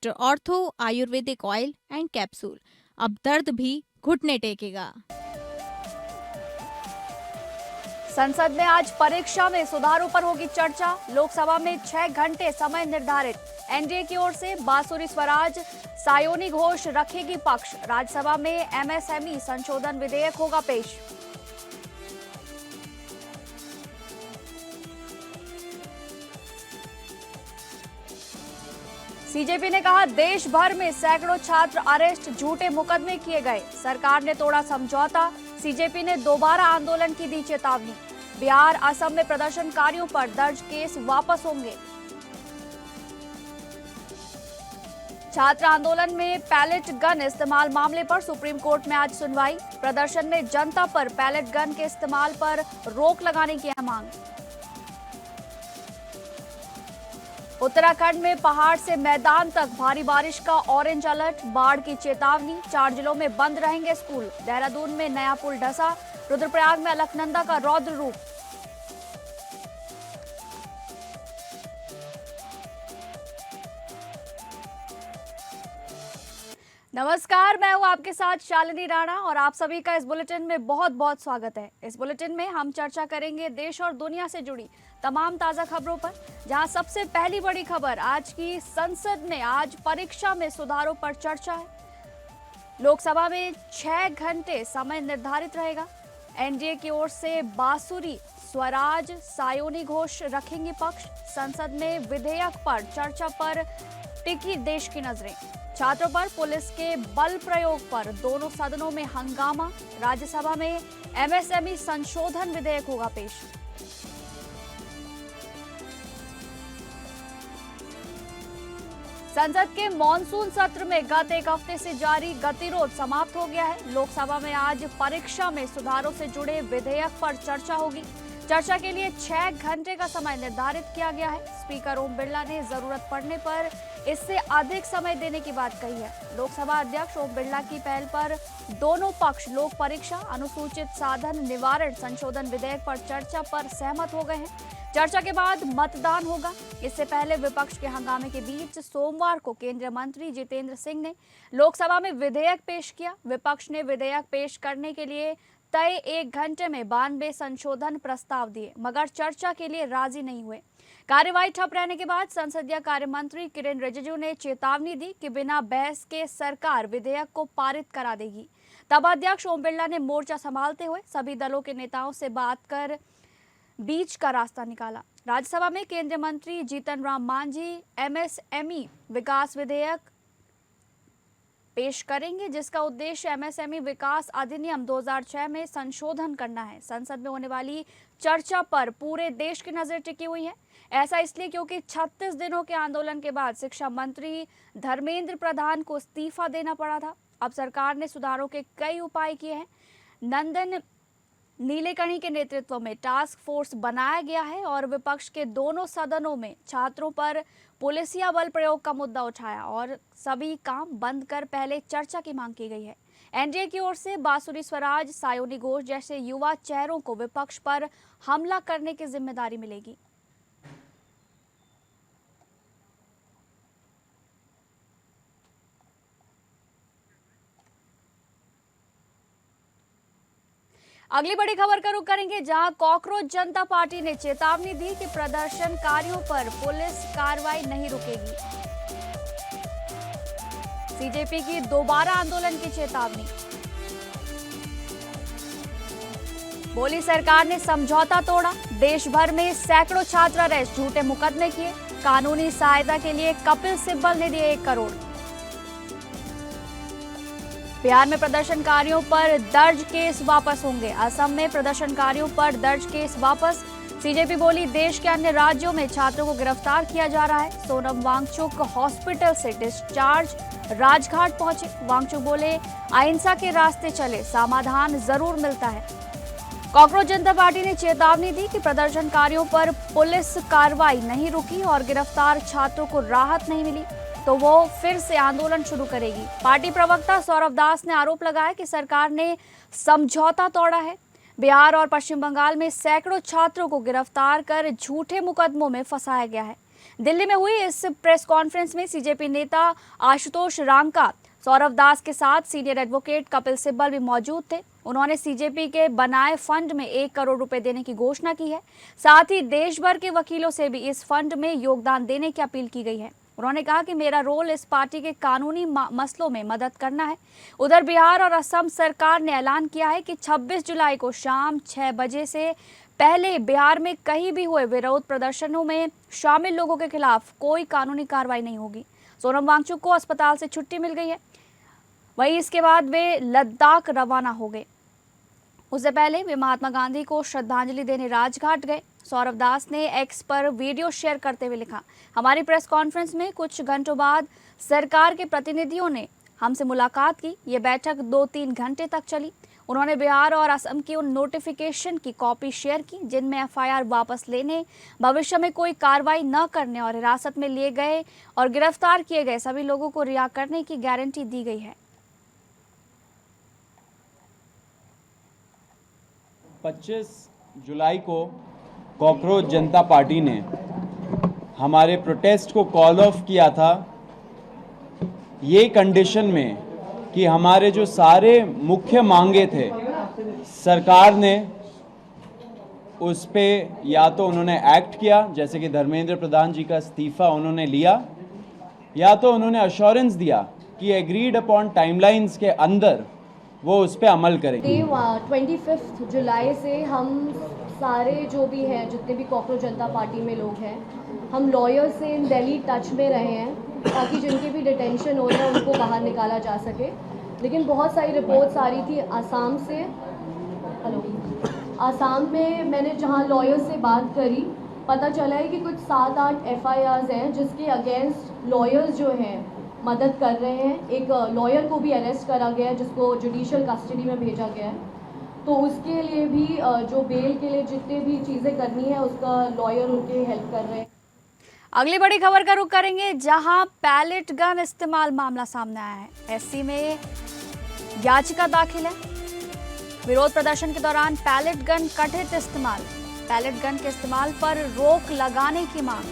Best ortho Ayurvedic oil and capsule. अब दर्द भी घुटने टेकेगा। संसद में आज परीक्षा में सुधारों पर होगी चर्चा। लोकसभा में 6 घंटे समय निर्धारित। एनडीए की ओर से बांसुरी स्वराज सायोनी घोष रखेगी पक्ष। राज्यसभा में एमएसएमई संशोधन विधेयक होगा पेश। सीजेपी ने कहा देश भर में सैकड़ों छात्र अरेस्ट, झूठे मुकदमे किए गए, सरकार ने तोड़ा समझौता। सीजेपी ने दोबारा आंदोलन की दी चेतावनी। बिहार, असम में प्रदर्शनकारियों पर दर्ज केस वापस होंगे। छात्र आंदोलन में पैलेट गन इस्तेमाल मामले पर सुप्रीम कोर्ट में आज सुनवाई। प्रदर्शन में जनता पर पैलेट गन के इस्तेमाल पर रोक लगाने की मांग। उत्तराखंड में पहाड़ से मैदान तक भारी बारिश का ऑरेंज अलर्ट, बाढ़ की चेतावनी। 4 जिलों में बंद रहेंगे स्कूल। देहरादून में नया पुल धंसा। रुद्रप्रयाग में अलकनंदा का रौद्र रूप। नमस्कार, मैं हूं आपके साथ शालिनी राणा और आप सभी का इस बुलेटिन में बहुत बहुत स्वागत है। इस बुलेटिन में हम चर्चा करेंगे देश और दुनिया से जुड़ी तमाम ताजा खबरों पर, जहां सबसे पहली बड़ी खबर आज की संसद में आज परीक्षा में सुधारों पर चर्चा है। लोकसभा में 6 घंटे समय निर्धारित रहेगा। एनडीए की ओर से बांसुरी स्वराज सायोनी घोष रखेंगी पक्ष। संसद में विधेयक पर चर्चा पर टिकी देश की नजरें। छात्रों पर पुलिस के बल प्रयोग पर दोनों सदनों में हंगामा। राज्यसभा में एमएसएमई संशोधन विधेयक होगा पेश। संसद के मॉनसून सत्र में गत एक हफ्ते से जारी गतिरोध समाप्त हो गया है। लोकसभा में आज परीक्षा में सुधारों से जुड़े विधेयक पर चर्चा होगी। चर्चा के लिए 6 घंटे का समय निर्धारित किया गया है। स्पीकर ओम बिरला ने जरूरत पड़ने पर इससे अधिक समय देने की बात कही है। लोकसभा अध्यक्ष ओम बिरला की पहल पर दोनों पक्ष लोक परीक्षा अनुसूचित साधन निवारण संशोधन विधेयक पर चर्चा पर सहमत हो गए हैं। चर्चा के बाद मतदान होगा। इससे पहले विपक्ष के हंगामे के बीच सोमवार को केंद्रीय मंत्री जितेंद्र सिंह ने लोकसभा में विधेयक पेश किया। विपक्ष ने विधेयक पेश करने के लिए तय 1 घंटे में 92 संशोधन प्रस्ताव दिए, मगर चर्चा के लिए राजी नहीं हुए। कार्यवाही ठप रहने के बाद संसदीय कार्य मंत्री किरेन रिजिजू ने चेतावनी दी कि बिना बहस के सरकार विधेयक को पारित करा देगी। तब अध्यक्ष ओम बिरला ने मोर्चा संभालते हुए सभी दलों के नेताओं से बात कर बीच का रास्ता निकाला। राज्यसभा में केंद्रीय मंत्री जीतन राम मांझी एमएसएमई विकास विधेयक पेश करेंगे, जिसका उद्देश्य एमएसएमई विकास अधिनियम 2006 में संशोधन करना है। संसद में होने वाली चर्चा पर पूरे देश की नजर टिकी हुई है। ऐसा इसलिए क्योंकि 36 दिनों के आंदोलन के बाद शिक्षा मंत्री धर्मेंद्र प्रधान को इस्तीफा देना पड़ा था। अब सरकार ने सुधारों के कई उपाय किए हैं। नंदन नीलेकणी के नेतृत्व में टास्क फोर्स बनाया गया है और विपक्ष के दोनों सदनों में छात्रों पर पुलिसिया बल प्रयोग का मुद्दा उठाया और सभी काम बंद कर पहले चर्चा की मांग की गई है। एनडीए की ओर से बांसुरी स्वराज सायोनी घोष जैसे युवा चेहरों को विपक्ष पर हमला करने की जिम्मेदारी मिलेगी। अगली बड़ी खबर का रुख करेंगे, जहां कॉकरोच जनता पार्टी ने चेतावनी दी कि प्रदर्शनकारियों पर पुलिस कार्रवाई नहीं रुकेगी। सीजेपी की दोबारा आंदोलन की चेतावनी। बोली सरकार ने समझौता तोड़ा, देश भर में सैकड़ों छात्र अरेस्ट, झूठे मुकदमे किए। कानूनी सहायता के लिए कपिल सिब्बल ने दिए 1 करोड़। बिहार में प्रदर्शनकारियों पर दर्ज केस वापस होंगे। असम में प्रदर्शनकारियों पर दर्ज केस वापस। सीजेपी बोली देश के अन्य राज्यों में छात्रों को गिरफ्तार किया जा रहा है। सोनम वांगचुक हॉस्पिटल से डिस्चार्ज, राजघाट पहुंचे। वांगचुक बोले अहिंसा के रास्ते चले, समाधान जरूर मिलता है। कॉकरोच जनता पार्टी ने चेतावनी दी कि प्रदर्शनकारियों पर पुलिस कार्रवाई नहीं रुकी और गिरफ्तार छात्रों को राहत नहीं मिली तो वो फिर से आंदोलन शुरू करेगी। पार्टी प्रवक्ता सौरभ दास ने आरोप लगाया कि सरकार ने समझौता तोड़ा है। बिहार और पश्चिम बंगाल में सैकड़ों छात्रों को गिरफ्तार कर झूठे मुकदमों में फंसाया गया है। दिल्ली में हुई इस प्रेस कॉन्फ्रेंस में सीजेपी नेता आशुतोष रांका, सौरव दास के साथ सीनियर एडवोकेट कपिल सिब्बल भी मौजूद थे। उन्होंने सीजेपी के बनाए फंड में 1 करोड़ रुपए देने की घोषणा की है। साथ ही देश भर के वकीलों से भी इस फंड में योगदान देने की अपील की गई है। उन्होंने कहा कि मेरा रोल इस पार्टी के कानूनी मसलों में मदद करना है। उधर बिहार और असम सरकार ने ऐलान किया है कि 26 जुलाई को शाम 6 बजे से पहले बिहार में कहीं भी हुए विरोध प्रदर्शनों में शामिल लोगों के खिलाफ कोई कानूनी कार्रवाई नहीं होगी। सोनम वांगचुक को अस्पताल से छुट्टी मिल गई है। वहीं इसके बाद वे लद्दाख रवाना हो गए। उससे पहले वे महात्मा गांधी को श्रद्धांजलि देने राजघाट गए। सौरव दास ने एक्स पर वीडियो शेयर करते हुए लिखा, हमारी प्रेस कॉन्फ्रेंस में कुछ घंटों बाद सरकार के प्रतिनिधियों ने हमसे मुलाकात की। ये बैठक 2-3 घंटे तक चली। उन्होंने बिहार और असम की उन नोटिफिकेशन की कॉपी शेयर की जिनमें एफआईआर वापस लेने, भविष्य में कोई कार्रवाई न करने और हिरासत में लिए गए और गिरफ्तार किए गए सभी लोगों को रिहा करने की गारंटी दी गई है। 25 जुलाई को कॉकरोच जनता पार्टी ने हमारे प्रोटेस्ट को कॉल ऑफ किया था, ये कंडीशन में कि हमारे जो सारे मुख्य मांगे थे सरकार ने उस पे या तो उन्होंने एक्ट किया, जैसे कि धर्मेंद्र प्रधान जी का इस्तीफा उन्होंने लिया, या तो उन्होंने अश्योरेंस दिया कि एग्रीड अपॉन टाइमलाइंस के अंदर वो उस पर अमल करेंगे। 25 जुलाई से हम सारे जो भी हैं, जितने भी कॉकरोच जनता पार्टी में लोग हैं, हम लॉयर से इन दिल्ली टच में रहे हैं ताकि जिनके भी डिटेंशन हो रहे हैं उनको बाहर निकाला जा सके। लेकिन बहुत सारी रिपोर्ट्स आ रही थी आसाम से। आसाम में मैंने जहाँ लॉयर से बात करी, पता चला है कि कुछ 7-8 FIRs हैं जिसके अगेंस्ट लॉयर्स जो हैं मदद कर रहे हैं। एक लॉयर को भी अरेस्ट करा गया है जिसको जुडिशियल कस्टडी में भेजा गया है। तो उसके लिए भी जो बेल के लिए जितने भी चीज़ें करनी है उसका लॉयर उनके हेल्प कर रहे हैं। अगली बड़ी खबर का रुख करेंगे, जहां पैलेट गन इस्तेमाल मामला सामने आया है। SC में याचिका दाखिल है। विरोध प्रदर्शन के दौरान पैलेट गन कथित इस्तेमाल, पैलेट गन के इस्तेमाल पर रोक लगाने की मांग।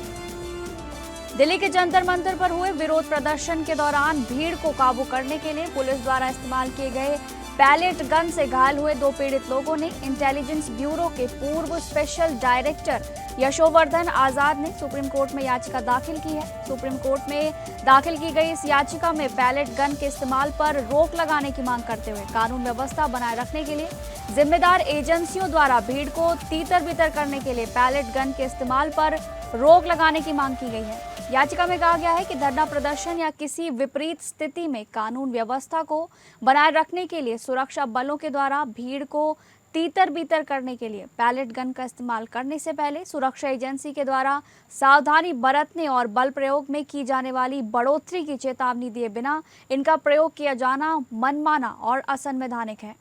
दिल्ली के जंतर मंतर पर हुए विरोध प्रदर्शन के दौरान भीड़ को काबू करने के लिए पुलिस द्वारा इस्तेमाल किए गए पैलेट गन से घायल हुए 2 पीड़ित लोगों ने इंटेलिजेंस ब्यूरो के पूर्व स्पेशल डायरेक्टर यशोवर्धन आजाद ने सुप्रीम कोर्ट में याचिका दाखिल की है। सुप्रीम कोर्ट में दाखिल की गई इस याचिका में पैलेट गन के इस्तेमाल पर रोक लगाने की मांग करते हुए कानून व्यवस्था बनाए रखने के लिए जिम्मेदार एजेंसियों द्वारा भीड़ को तीतर बितर करने के लिए पैलेट गन के इस्तेमाल पर रोक लगाने की मांग की गई है। याचिका में कहा गया है कि धरना प्रदर्शन या किसी विपरीत स्थिति में कानून व्यवस्था को बनाए रखने के लिए सुरक्षा बलों के द्वारा भीड़ को तीतर बीतर करने के लिए पैलेट गन का इस्तेमाल करने से पहले सुरक्षा एजेंसी के द्वारा सावधानी बरतने और बल प्रयोग में की जाने वाली बढ़ोतरी की चेतावनी दिए बिना इनका प्रयोग किया जाना मनमाना और असंवैधानिक है।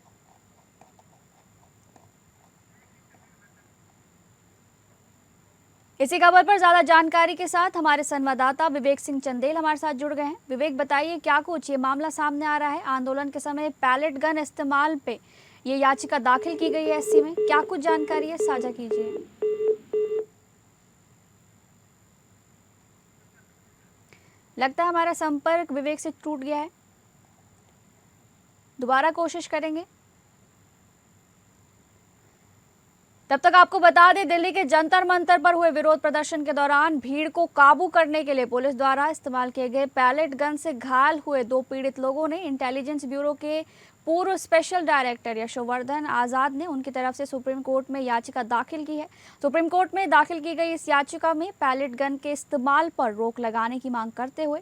इसी खबर पर ज्यादा जानकारी के साथ हमारे संवाददाता विवेक सिंह चंदेल हमारे साथ जुड़ गए हैं। विवेक, बताइए क्या कुछ ये मामला सामने आ रहा है? आंदोलन के समय पैलेट गन इस्तेमाल पे ये याचिका दाखिल की गई है SC में, क्या कुछ जानकारी है, साझा कीजिए। लगता है हमारा संपर्क विवेक से टूट गया है, दोबारा कोशिश करेंगे। तब तक आपको बता दें, दिल्ली के जंतर मंतर पर हुए विरोध प्रदर्शन के दौरान भीड़ को काबू करने के लिए पुलिस द्वारा इस्तेमाल किए गए पैलेट गन से घायल हुए 2 पीड़ित लोगों ने इंटेलिजेंस ब्यूरो के पूर्व स्पेशल डायरेक्टर यशोवर्धन आजाद ने उनकी तरफ से सुप्रीम कोर्ट में याचिका दाखिल की है। सुप्रीम कोर्ट में दाखिल की गई इस याचिका में पैलेट गन के इस्तेमाल पर रोक लगाने की मांग करते हुए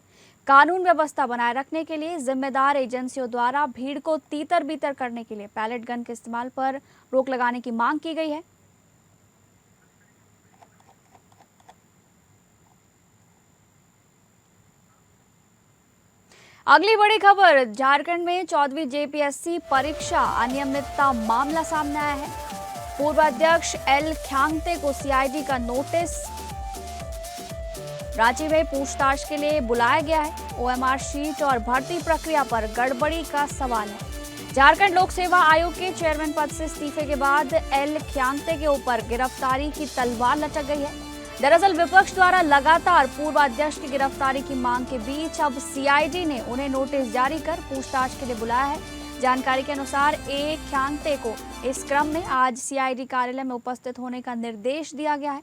कानून व्यवस्था बनाए रखने के लिए जिम्मेदार एजेंसियों द्वारा भीड़ को तीतर बीतर करने के लिए पैलेट गन के इस्तेमाल पर रोक लगाने की मांग की गई है। अगली बड़ी खबर, झारखंड में 14वीं JPSC परीक्षा अनियमितता मामला सामने आया है। पूर्व अध्यक्ष L ख्यांगते को CID का नोटिस, रांची में पूछताछ के लिए बुलाया गया है। OMR शीट और भर्ती प्रक्रिया पर गड़बड़ी का सवाल है। झारखंड लोक सेवा आयोग के चेयरमैन पद से इस्तीफे के बाद L ख्यांगते के ऊपर गिरफ्तारी की तलवार लटक गई है। दरअसल विपक्ष द्वारा लगातार पूर्व अध्यक्ष की गिरफ्तारी की मांग के बीच अब सीआईडी ने उन्हें नोटिस जारी कर पूछताछ के लिए बुलाया है। जानकारी के अनुसार ए ख्यांगते को इस क्रम में आज सीआईडी कार्यालय में उपस्थित होने का निर्देश दिया गया है।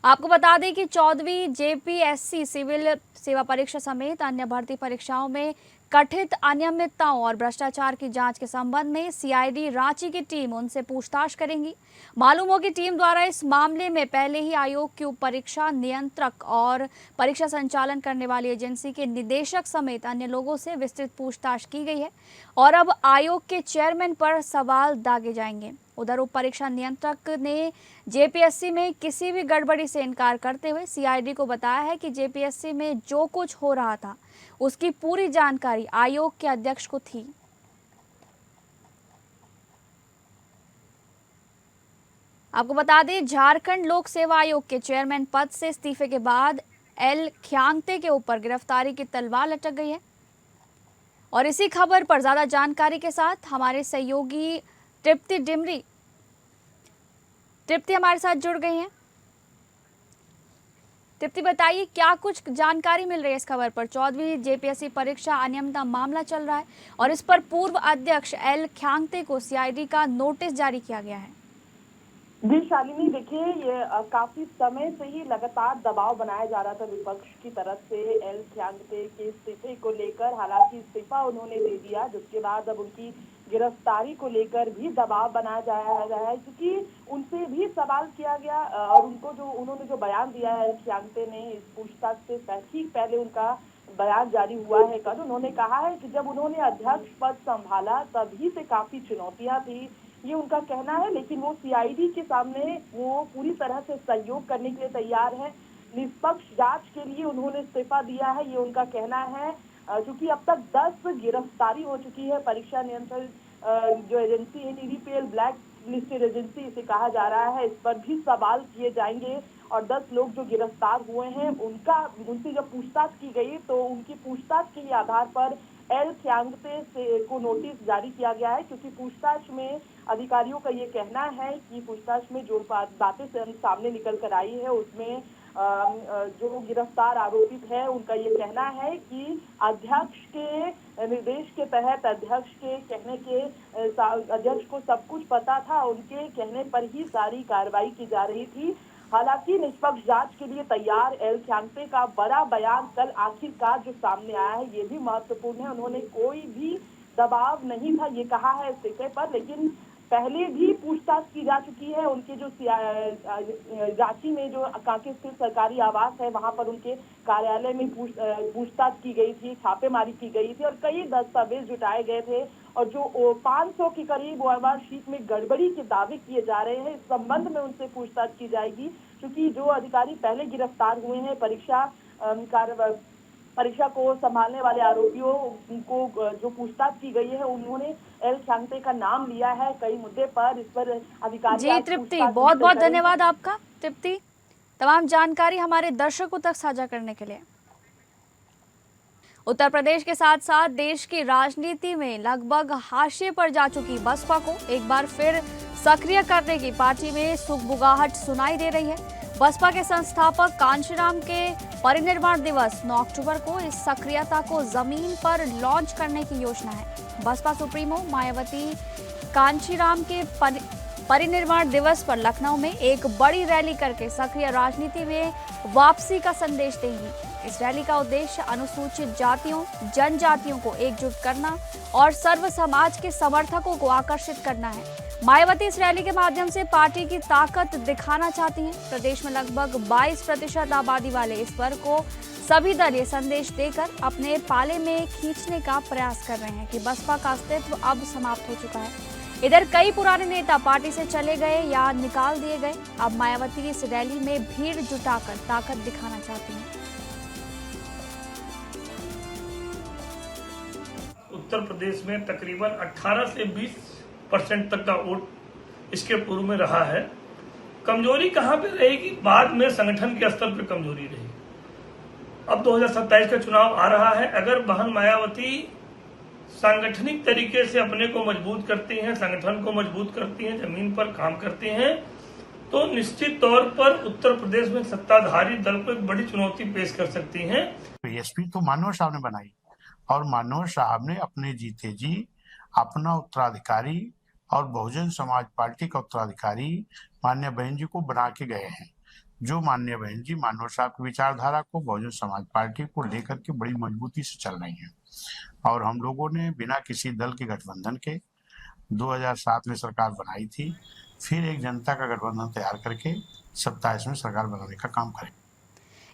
आपको बता दें कि 14वीं जेपीएससी सिविल सेवा परीक्षा समेत अन्य भर्ती परीक्षाओं में कथित अनियमितताओं और भ्रष्टाचार की जांच के संबंध में सीआईडी रांची की टीम उनसे पूछताछ करेंगी। मालूम हो कि टीम द्वारा इस मामले में पहले ही आयोग की उप परीक्षा नियंत्रक और परीक्षा संचालन करने वाली एजेंसी के निदेशक समेत अन्य लोगों से विस्तृत पूछताछ की गई है और अब आयोग के चेयरमैन पर सवाल दागे जाएंगे। उधर उप परीक्षा नियंत्रक ने जेपीएससी में किसी भी गड़बड़ी से इनकार करते हुए सीआईडी को बताया है कि जेपीएससी में जो कुछ हो रहा था उसकी पूरी जानकारी आयोग के अध्यक्ष को थी। आपको बता दें, झारखंड लोक सेवा आयोग के चेयरमैन पद से इस्तीफे के बाद एल ख्यांगते के ऊपर गिरफ्तारी की तलवार लटक गई है और इसी खबर पर ज्यादा जानकारी के साथ हमारे सहयोगी तृप्ति डिमरी हमारे साथ जुड़ गई हैं। तृप्ति, बताइए क्या कुछ जानकारी मिल रही है इस खबर पर? 14वीं जेपीएससी परीक्षा अनियमितता मामला चल रहा है और इस पर पूर्व अध्यक्ष एल ख्यांगते को सीआईडी का नोटिस जारी किया गया है। जी शालिनी, देखिए ये काफी समय से ही लगातार दबाव बनाया जा रहा था विपक्ष की तरफ से एल ख्यांगते के इस्तीफे को लेकर। हालांकि इस्तीफा उन्होंने दे दिया, जिसके बाद अब उनकी गिरफ्तारी को लेकर भी दबाव बनाया जा रहा है, क्योंकि उनसे भी सवाल किया गया और उन्होंने जो बयान दिया है ख्यांगते ने इस पूछताछ से ठीक पहले उनका बयान जारी हुआ है कल। उन्होंने कहा है कि जब उन्होंने अध्यक्ष पद संभाला तभी से काफी चुनौतियां थी, ये उनका कहना है, लेकिन वो सीआईडी के सामने वो पूरी तरह से सहयोग करने के लिए तैयार है। निष्पक्ष जांच के लिए उन्होंने इस्तीफा दिया है, ये उनका कहना है, क्योंकि अब तक 10 गिरफ्तारी हो चुकी है। परीक्षा नियंत्रण जो एजेंसी है, टीडीपीएल ब्लैक लिस्टेड एजेंसी इसे कहा जा रहा है, इस पर भी सवाल किए जाएंगे और 10 लोग जो गिरफ्तार हुए हैं उनसे जब पूछताछ की गई तो उनकी पूछताछ के आधार पर एल ख्यांगते को नोटिस जारी किया गया है, क्योंकि पूछताछ में अधिकारियों का ये कहना है कि पूछताछ में जो बातें सामने निकल कर आई है उसमें जो गिरफ्तार आरोपित है उनका ये कहना है कि अध्यक्ष के निर्देश के तहत अध्यक्ष को सब कुछ पता था, उनके कहने पर ही सारी कार्रवाई की जा रही थी। हालांकि निष्पक्ष जांच के लिए तैयार एल ख्यांगते का बड़ा बयान कल आखिरकार जो सामने आया है ये भी महत्वपूर्ण है। उन्होंने कोई भी दबाव नहीं था ये कहा है इस्तीफे पर, लेकिन पहले भी पूछताछ की जा चुकी है। उनके जो रांची में जो कांके स्थित सरकारी आवास है वहां पर उनके कार्यालय में पूछताछ की गई थी, छापेमारी की गई थी और कई दस्तावेज जुटाए गए थे और जो 500 के करीब ओएमआर शीट में गड़बड़ी के दावे किए जा रहे हैं, इस संबंध में उनसे पूछताछ की जाएगी, क्योंकि जो अधिकारी पहले गिरफ्तार हुए हैं परीक्षा को संभालने वाले आरोपियों को जो पूछताछ की गई है उन्होंने एल ख्यांगते का नाम लिया है कई मुद्दे पर। इस पर अधिकारी जी तृप्ति, बहुत बहुत धन्यवाद आपका तृप्ति, तमाम जानकारी हमारे दर्शकों तक साझा करने के लिए। उत्तर प्रदेश के साथ साथ देश की राजनीति में लगभग हाशिए पर जा चुकी बसपा को एक बार फिर सक्रिय करने की पार्टी में सुगबुगाहट सुनाई दे रही है। बसपा के संस्थापक कांशीराम के परिनिर्वाण दिवस 9 अक्टूबर को इस सक्रियता को जमीन पर लॉन्च करने की योजना है। बसपा सुप्रीमो मायावती कांशीराम के परिनिर्वाण दिवस पर लखनऊ में एक बड़ी रैली करके सक्रिय राजनीति में वापसी का संदेश देंगी। इस रैली का उद्देश्य अनुसूचित जातियों, जनजातियों को एकजुट करना और सर्व समाज के समर्थकों को आकर्षित करना है। मायावती इस रैली के माध्यम से पार्टी की ताकत दिखाना चाहती हैं। प्रदेश में लगभग 22% आबादी वाले इस वर्ग को सभी दल ये संदेश देकर अपने पाले में खींचने का प्रयास कर रहे हैं कि बसपा का अस्तित्व अब समाप्त हो चुका है। इधर कई पुराने नेता पार्टी से चले गए या निकाल दिए गए। अब मायावती इस रैली में भीड़ जुटाकर ताकत दिखाना चाहती हैं। उत्तर प्रदेश में तकरीबन 18 से 20% तक का वोट इसके पूर्व में रहा है। कमजोरी कहां पे रहेगी? बाद में संगठन के स्तर पर कमजोरी रहेगी। अब 2027 का चुनाव आ रहा है। अगर बहन मायावती सांगठनिक तरीके से अपने को मजबूत करती हैं, संगठन को मजबूत करती हैं, जमीन पर काम करती हैं, तो निश्चित तौर पर उत्तर प्रदेश में सत्ताधारी दल को एक बड़ी चुनौती पेश कर सकती हैं। एसपी तो मानव साहब ने बनाई और मानव साहब ने अपने जीते जी अपना उत्तराधिकारी और बहुजन समाज पार्टी का उत्तराधिकारी माननीय बहन जी को बना के गए हैं। जो माननीय बहन जी मानव साहब की विचारधारा को बहुजन समाज पार्टी को लेकर के बड़ी मजबूती से चल रही हैं और हम लोगों ने बिना किसी दल के गठबंधन के 2007 में सरकार बनाई थी, फिर एक जनता का गठबंधन तैयार करके 27 में सरकार बनाने का काम करें।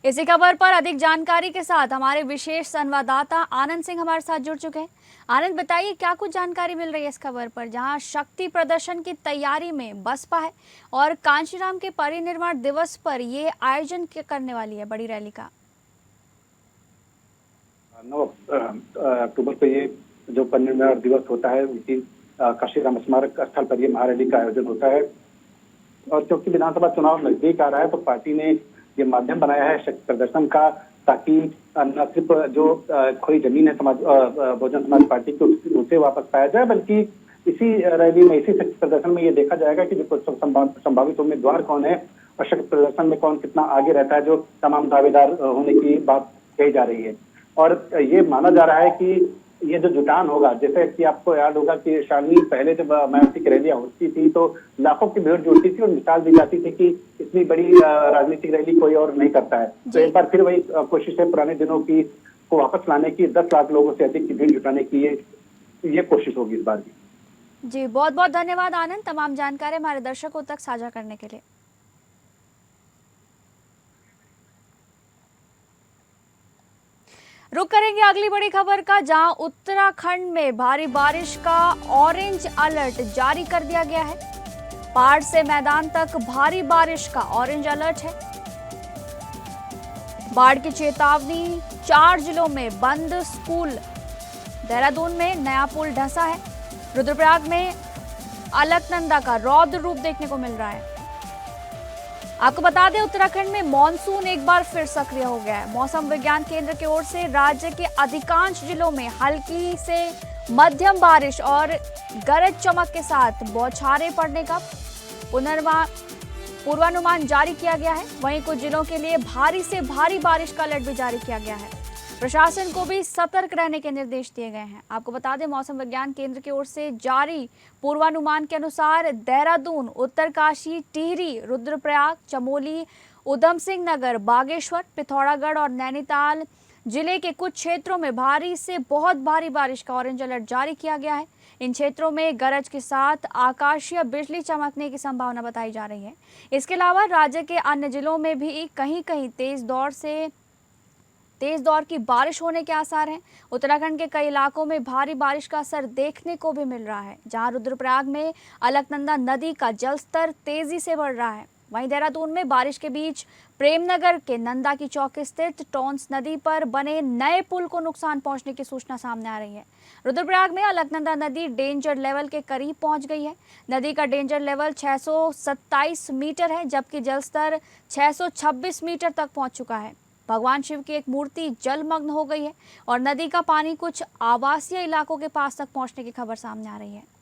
इसी खबर पर अधिक जानकारी के साथ हमारे विशेष संवाददाता आनंद सिंह हमारे साथ जुड़ चुके हैं। आनंद, बताइए क्या कुछ जानकारी मिल रही है इस खबर पर, जहां शक्ति प्रदर्शन की तैयारी में बसपा है और कांशीराम के परिनिर्वाण दिवस पर ये आयोजन करने वाली है बड़ी रैली का। 9 अक्टूबर को ये जो परिनिर्वाण दिवस होता है उसी कांशीराम स्मारक स्थल पर ये महारैली का आयोजन होता है और क्योंकि विधानसभा चुनाव नजदीक आ रहा है तो पार्टी ने ये माध्यम बनाया है शक्ति प्रदर्शन का, ताकि न सिर्फ जो खोई जमीन है बहुजन समाज पार्टी की उसे वापस पाया जाए, बल्कि इसी रैली में इसी शक्ति प्रदर्शन में ये देखा जाएगा कि जो संभावित उम्मीदवार कौन है और शक्ति प्रदर्शन में कौन कितना आगे रहता है, जो तमाम दावेदार होने की बात कही जा रही है। और ये माना जा रहा है कि ये जो जुटान होगा, जैसे कि आपको याद होगा कि शालिनी पहले जब मायावती की रैलियां होती थी तो लाखों की भीड़ जुटती थी और मिसाल दी जाती थी कि इतनी बड़ी राजनीतिक रैली कोई और नहीं करता है। तो एक बार फिर वही कोशिश है पुराने दिनों की को वापस लाने की, 10 लाख लोगों से अधिक की भीड़ जुटाने की ये कोशिश होगी इस बार भी। जी, बहुत बहुत धन्यवाद आनंद, तमाम जानकारी हमारे दर्शकों तक साझा करने के लिए। रुक करेंगे अगली बड़ी खबर का, जहां उत्तराखंड में भारी बारिश का ऑरेंज अलर्ट जारी कर दिया गया है। पहाड़ से मैदान तक भारी बारिश का ऑरेंज अलर्ट है। बाढ़ की चेतावनी, 4 जिलों में बंद स्कूल, देहरादून में नया पुल धंसा है, रुद्रप्रयाग में अलकनंदा का रौद्र रूप देखने को मिल रहा है। आपको बता दें उत्तराखंड में मॉनसून एक बार फिर सक्रिय हो गया है। मौसम विज्ञान केंद्र की ओर से राज्य के अधिकांश जिलों में हल्की से मध्यम बारिश और गरज चमक के साथ बौछारें पड़ने का पूर्वानुमान जारी किया गया है। वहीं कुछ जिलों के लिए भारी से भारी बारिश का अलर्ट भी जारी किया गया है। प्रशासन को भी सतर्क रहने के निर्देश दिए गए हैं। आपको बता दें मौसम विज्ञान केंद्र की ओर से जारी पूर्वानुमान के अनुसार देहरादून, उत्तरकाशी, टिहरी, रुद्रप्रयाग, चमोली, उधम सिंह नगर, बागेश्वर, पिथौरागढ़ और नैनीताल जिले के कुछ क्षेत्रों में भारी से बहुत भारी बारिश का ऑरेंज अलर्ट जारी किया गया है। इन क्षेत्रों में गरज के साथ आकाशीय बिजली चमकने की संभावना बताई जा रही है। इसके अलावा राज्य के अन्य जिलों में भी कहीं कहीं तेज दौर की बारिश होने के आसार हैं। उत्तराखंड के कई इलाकों में भारी बारिश का असर देखने को भी मिल रहा है, जहां रुद्रप्रयाग में अलकनंदा नदी का जलस्तर तेजी से बढ़ रहा है। वहीं देहरादून में बारिश के बीच प्रेमनगर के नंदा की चौक स्थित टोंस नदी पर बने नए पुल को नुकसान पहुंचने की सूचना सामने आ रही है। रुद्रप्रयाग में अलकनंदा नदी डेंजर लेवल के करीब पहुंच गई है। नदी का डेंजर लेवल 627 मीटर है, जबकि जलस्तर 626 मीटर तक पहुंच चुका है। भगवान शिव की एक मूर्ति जलमग्न हो गई है और नदी का पानी कुछ आवासीय इलाकों के पास तक पहुंचने की खबर सामने आ रही है।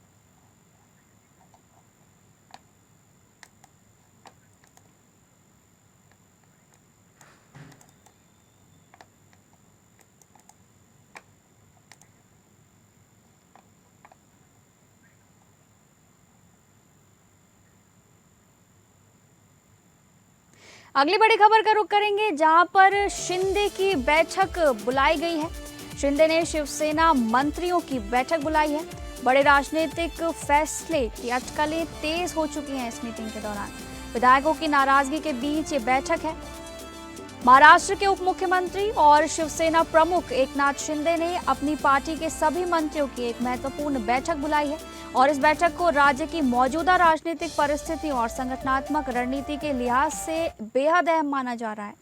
अगली बड़ी खबर का रुख करेंगे, जहां पर शिंदे की बैठक बुलाई गई है। शिंदे ने शिवसेना मंत्रियों की बैठक बुलाई है। बड़े राजनीतिक फैसले की अटकलें तेज हो चुकी हैं। इस मीटिंग के दौरान विधायकों की नाराजगी के बीच ये बैठक है। महाराष्ट्र के उप मुख्यमंत्री और शिवसेना प्रमुख एकनाथ शिंदे ने अपनी पार्टी के सभी मंत्रियों की एक महत्वपूर्ण बैठक बुलाई है और इस बैठक को राज्य की मौजूदा राजनीतिक परिस्थितियों और संगठनात्मक रणनीति के लिहाज से बेहद अहम माना जा रहा है।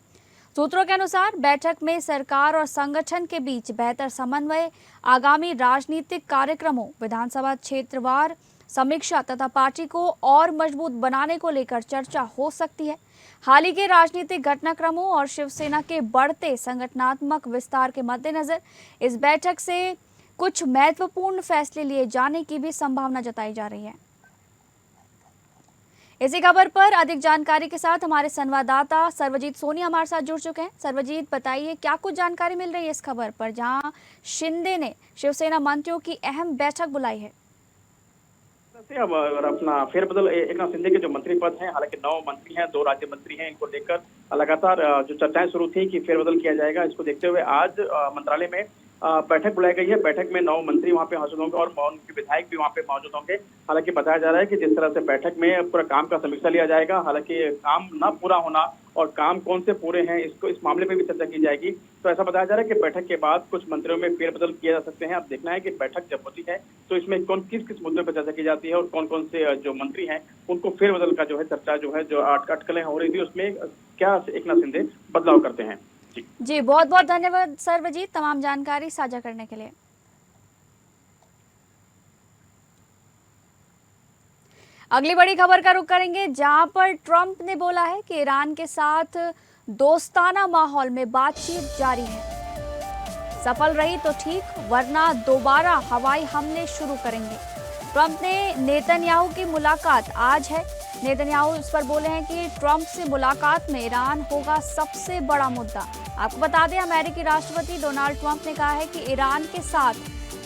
सूत्रों के अनुसार बैठक में सरकार और संगठन के बीच बेहतर समन्वय, आगामी राजनीतिक कार्यक्रमों, विधानसभा क्षेत्रवार समीक्षा तथा पार्टी को और मजबूत बनाने को लेकर चर्चा हो सकती है। हाल ही के राजनीतिक घटनाक्रमों और शिवसेना के बढ़ते संगठनात्मक विस्तार के मद्देनजर इस बैठक से कुछ महत्वपूर्ण फैसले लिए जाने की भी संभावना जताई जा रही है। इसी खबर पर अधिक जानकारी के साथ हमारे संवाददाता सर्वजीत सोनी हमारे साथ जुड़ चुके हैं। सर्वजीत, बताइए क्या कुछ जानकारी मिल रही है इस खबर पर, जहां शिंदे ने शिवसेना मंत्रियों की अहम बैठक बुलाई है? अब और अपना फेरबदल एकनाथ शिंदे के जो मंत्री पद हैं, हालांकि 9 मंत्री हैं, 2 राज्य मंत्री हैं, इनको लेकर लगातार जो चर्चाएं शुरू थी कि फेरबदल किया जाएगा, इसको देखते हुए आज मंत्रालय में बैठक बुलाई गई है। बैठक में 9 मंत्री वहां पे मौजूद होंगे और उनके विधायक भी वहां पे मौजूद होंगे। हालांकि बताया जा रहा है कि जिस तरह से बैठक में पूरा काम का समीक्षा लिया जाएगा, हालांकि काम न पूरा होना और काम कौन से पूरे हैं इस मामले पे भी चर्चा की जाएगी। तो ऐसा बताया जा रहा है कि बैठक के बाद कुछ मंत्रियों में फेरबदल किए जा सकते हैं। अब देखना है कि बैठक जब होती है तो इसमें किस किस मुद्दों पर चर्चा की जाती है और कौन कौन से जो मंत्री हैं उनको फेरबदल का जो है चर्चा जो अटकलें हो रही थी उसमें क्या एकनाथ शिंदे बदलाव करते हैं। जी, बहुत बहुत धन्यवाद सर्वजीत तमाम जानकारी साझा करने के लिए। अगली बड़ी खबर का रुख करेंगे, जहां पर ट्रंप ने बोला है कि ईरान के साथ दोस्ताना माहौल में बातचीत जारी है। सफल रही तो ठीक, वरना दोबारा हवाई हमले शुरू करेंगे। ट्रंप ने नेतन्याहू की मुलाकात आज है। नेतन्याहू इस पर बोले हैं कि ट्रंप से मुलाकात में ईरान होगा सबसे बड़ा मुद्दा। आपको बता दें, अमेरिकी राष्ट्रपति डोनाल्ड ट्रंप ने कहा है कि ईरान के साथ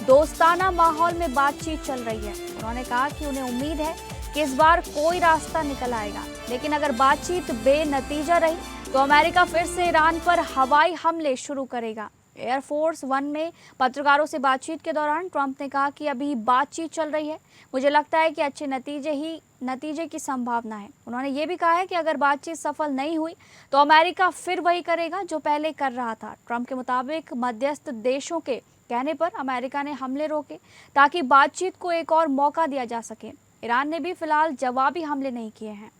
दोस्ताना माहौल में बातचीत चल रही है। उन्होंने कहा कि उन्हें उम्मीद है कि इस बार कोई रास्ता निकल आएगा, लेकिन अगर बातचीत बेनतीजा रही तो अमेरिका फिर से ईरान पर हवाई हमले शुरू करेगा। एयरफोर्स 1 में पत्रकारों से बातचीत के दौरान ट्रंप ने कहा कि अभी बातचीत चल रही है, मुझे लगता है कि अच्छे नतीजे की संभावना है। उन्होंने ये भी कहा है कि अगर बातचीत सफल नहीं हुई तो अमेरिका फिर वही करेगा जो पहले कर रहा था। ट्रंप के मुताबिक मध्यस्थ देशों के कहने पर अमेरिका ने हमले रोके ताकि बातचीत को एक और मौका दिया जा सके। ईरान ने भी फिलहाल जवाबी हमले नहीं किए हैं।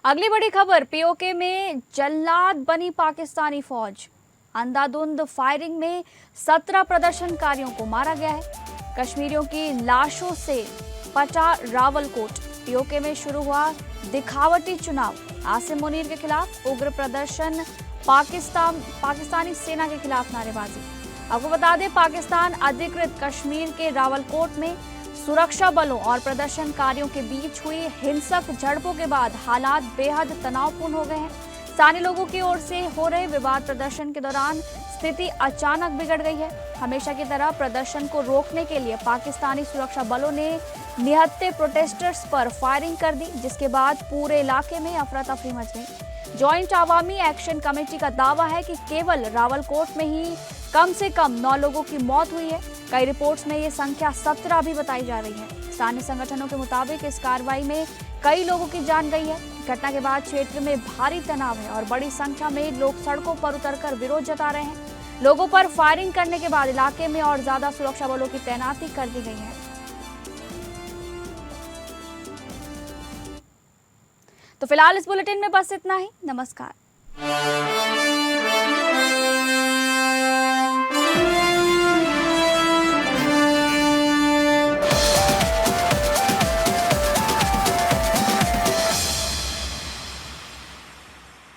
अगली बड़ी खबर, पीओके में जल्लाद बनी पाकिस्तानी फौज। अंधाधुंध फायरिंग में 17 प्रदर्शनकारियों को मारा गया है। कश्मीरियों की लाशों से पटा रावलकोट। पीओके में शुरू हुआ दिखावटी चुनाव। आसिम मुनीर के खिलाफ उग्र प्रदर्शन, पाकिस्तानी सेना के खिलाफ नारेबाजी। आपको बता दें, पाकिस्तान अधिकृत कश्मीर के रावलकोट में सुरक्षा बलों और प्रदर्शनकारियों के बीच हुई हिंसक झड़पों के बाद हालात बेहद तनावपूर्ण हो गए हैं। स्थानीय लोगों की ओर से हो रहे विवाद प्रदर्शन के दौरान स्थिति अचानक बिगड़ गई है। हमेशा की तरह प्रदर्शन को रोकने के लिए पाकिस्तानी सुरक्षा बलों ने निहत्थे प्रोटेस्टर्स पर फायरिंग कर दी, जिसके बाद पूरे इलाके में अफरा तफरी मच गई। जॉइंट अवामी एक्शन कमेटी का दावा है कि केवल रावलकोट में ही कम से कम 9 लोगों की मौत हुई है। कई रिपोर्ट्स में ये संख्या 17 भी बताई जा रही है। स्थानीय संगठनों के मुताबिक इस कार्रवाई में कई लोगों की जान गई है। घटना के बाद क्षेत्र में भारी तनाव है और बड़ी संख्या में लोग सड़कों पर उतरकर विरोध जता रहे हैं। लोगों पर फायरिंग करने के बाद इलाके में और ज्यादा सुरक्षा बलों की तैनाती कर दी गई है। तो फिलहाल इस बुलेटिन में बस इतना ही। नमस्कार।